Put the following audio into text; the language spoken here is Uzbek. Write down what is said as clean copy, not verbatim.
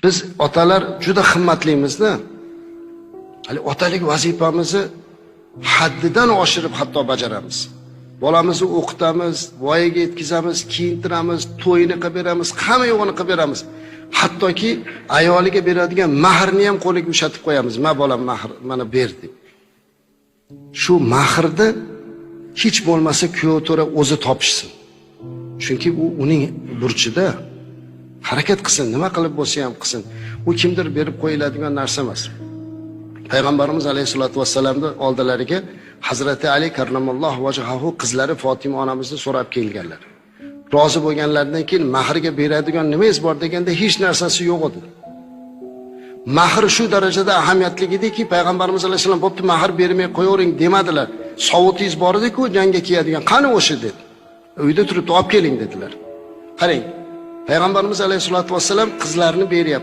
Biz otalar juda qimmatlimizda. Hali otalik vazifamizni haddidan oshirib hatto bajaramiz. Bolamizni o'qitamiz, voyaga yetkazamiz, kiyintiramiz, to'yini qilib beramiz, hamma yo'g'ini qilib beramiz. Hattoki ayoliga beradigan mahrni ham qo'liga ushatib qo'yamiz. "Ma bolam mahr, mana ber" deb. Shu mahrni hech bo'lmasa kuyov to'ra o'zi topishsin. Chunki u uning burchida. Harakat qilsin, nima qilib bo'lsa ham qilsin. U kimdir berib qo'yiladigan narsa emas. Payg'ambarimiz alayhisolatu vassalamning oldilariga Hazrati Ali karramallohu vajhahu qizlari Fatima onamizni so'rab kelganlar. Rozi bo'lganlaridan keyin mahrga beradigan nimangiz bor deganda hech narsasi yo'q edi. Mahr shu darajada ahamiyatli ediki, Payg'ambarimiz alayhisalom "Bo'pti, mahr bermay qo'yavering" demadilar. Sovutingiz bor edi-ku, jangga kiyadigan, qani o'sha dedi. Uyda turib olib keling dedilar. Qarang, Payg'ambarimiz alayhisolatu vassalam qizlarini beryapti.